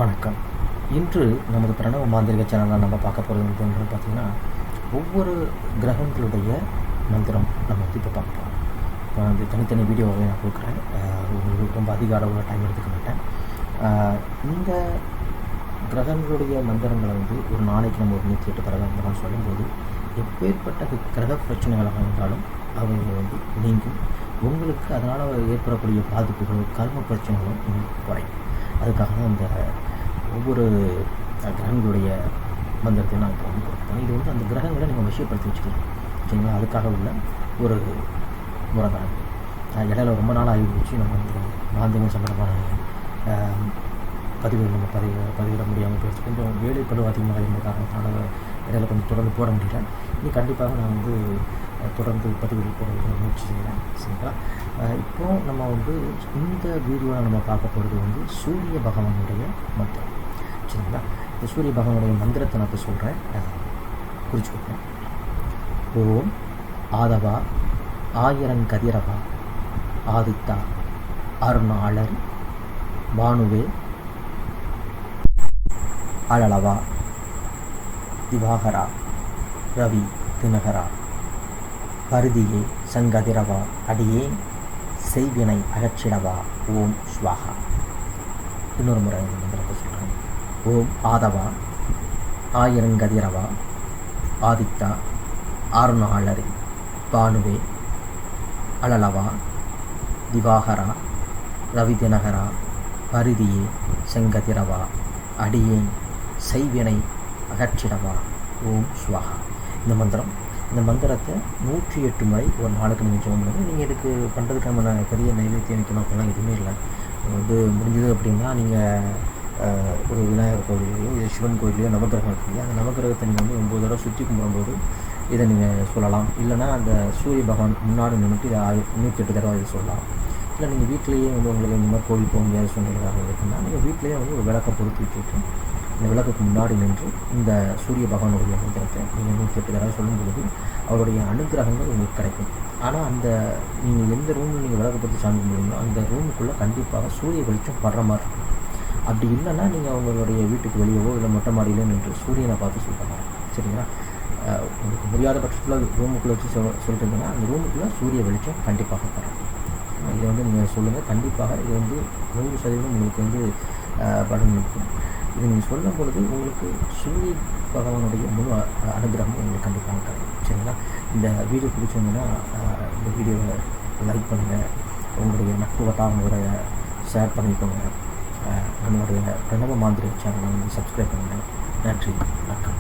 வணக்கம். இன்று நமது பிரணவ மாந்திரிக சேனலில் நம்ம பார்க்க போகிறது வந்து பார்த்திங்கன்னா, ஒவ்வொரு கிரகங்களுடைய மந்திரம் நம்ம வந்து இப்போ பார்க்க போகிறோம். இப்போ வந்து தனித்தனி வீடியோவை நான் கொடுக்குறேன். உங்களுக்கு ரொம்ப அதிக அளவில் டைம் எடுத்துக்க மாட்டேன். இந்த கிரகங்களுடைய மந்திரங்களை வந்து ஒரு நாளைக்கு நம்ம ஒரு 108 தடவை மந்திரம் சொல்லும்போது எப்பேற்பட்ட கிரக பிரச்சனைகளாக இருந்தாலும் அவங்க வந்து நீங்கும். உங்களுக்கு அதனால் ஏற்படக்கூடிய பாதிப்புகளும் கர்ம பிரச்சனைகளும் உங்களுக்கு குறையும். அதுக்காக தான் இந்த ஒவ்வொரு கிரகங்களுடைய மந்திரத்தையும் நான் இப்போ வந்து கொடுப்பேன். இது வந்து அந்த கிரகங்களை நீங்கள் விஷயப்படுத்தி வச்சுக்கலாம், சரிங்களா? அதுக்காக உள்ள ஒரு முறை தான். இடையில ரொம்ப நாள் ஆகி போச்சு. நம்ம வந்து மாந்திரிகம் சம்பந்தமான பதிவுகள் நம்ம பதிவிட முடியாமல் போயிடுச்சு. கொஞ்சம் வேலை பளு அதிகமாக இருந்த காரணத்தினால இடையில கொஞ்சம் தொடர்ந்து போட முடியல. இனி கண்டிப்பாக நான் வந்து தொடர்ந்து பதிவுகள் போடுறதுக்கு முயற்சி செய்கிறேன், சரிங்களா? இப்போது நம்ம வந்து இந்த வீடியோவில் நம்ம பார்க்க போகிறது வந்து சூரிய பகவானுடைய மந்திரம், சரிங்களா? இந்த சூரிய பகவானுடைய மந்திரத்தை நான் இப்போ சொல்கிறேன், குறிச்சுக்கோங்க. ஓம் ஆதவா ஆயிரங்கதிரவா ஆதித்தா அருணாளர் பானுவே அழலவா திவாகரா ரவி தினகரா பருதியே சங்கதிரவா அடியே செய்வினை அகற்றிடவா ஓம் ஸ்வாஹா. இன்னொரு முறை இந்த மந்திரத்தை சொல்கிறேன். ஓம் ஆதவா ஆயிரங்கதிரவா ஆதித்தா அருணாளரி பானுவே அழலவா திவாகரா ரவி தினகரா பருதியே செங்கதிரவா அடியேன் செய்வினை அகற்றிடவா ஓம் ஸ்வாஹா. இந்த மந்திரத்தை 108 முறை ஒரு நாளுக்கு நீங்கள் ஜெபம் பண்ணுங்கள். நீங்கள் இதுக்கு பண்ணுறதுக்கான பெரிய நைவேத்தியம் வைக்கணும் அப்படிலாம் எதுவுமே இல்லை. வந்து முடிஞ்சது அப்படின்னா நீங்கள் ஒரு விநாயகர் கோவிலையோ இல்லை சிவன் கோவிலையோ நவகிரகம் இருக்குல்லையா, அந்த நவகிரகத்தை நீங்கள் வந்து 9 தடவை சுற்றி கும்பிடும்போது இதை நீங்கள் சொல்லலாம். இல்லைனா அந்த சூரிய பகவானுக்கு முன்னாடி நின்றுட்டு இதை 108 தடவை இதை சொல்லலாம். இல்லை நீங்கள் வீட்டிலேயே வந்து உங்களுக்கு இந்த மாதிரி கோவில் போக முடியாத சூழ்நிலையாக இருக்குன்னா நீங்கள் வீட்டிலேயே வந்து ஒரு விளக்கை பொருத்தி வச்சுட்டு இந்த விளக்குக்கு முன்னாடி நின்று இந்த சூரிய பகவானுடைய மந்திரத்தை நீங்கள் 108 தடவை சொல்லும் பொழுது அவருடைய அனுகிரகங்கள் உங்களுக்கு கிடைக்கும். ஆனால் அந்த நீங்கள் எந்த ரூமில் நீங்கள் விளக்கு பொருத்தி சாமி கும்பிடுங்களோ அந்த ரூமுக்குள்ளே கண்டிப்பாக சூரிய வெளிச்சம் படுற மாதிரி இருக்கும். அப்படி இல்லைன்னா நீங்கள் அவங்களுடைய வீட்டுக்கு வெளியவோ இல்லை மொட்டை மாடியிலோ நின்று சூரியனை பார்த்து சொல்கிறாங்க, சரிங்களா? உங்களுக்கு முடியாத பட்சத்தில் ரூமுக்குள்ளே வச்சு சொல்லிட்டீங்கன்னா அந்த ரூமுக்குள்ளே சூரிய வெளிச்சம் கண்டிப்பாக படும். இதை வந்து நீங்கள் சொல்லுங்கள். கண்டிப்பாக இது வந்து 100% உங்களுக்கு வந்து பலன் இருக்கும். இது நீங்கள் சொல்லும் பொழுது உங்களுக்கு சூரிய பகவானுடைய முழு அனுகிரகம் உங்களுக்கு கண்டிப்பாக கிடைக்கும், சரிங்களா? இந்த வீடியோ பிடிச்சிருந்ததுன்னா இந்த வீடியோவை லைக் பண்ணுங்கள். உங்களுடைய நட்பு வட்டாரங்களோட ஷேர் பண்ணிக்கோங்க. நம்மளுடைய பிரணவ மாந்திரிக சேனலை வந்து சப்ஸ்கிரைப் பண்ணுங்கள். நன்றி, வணக்கம்.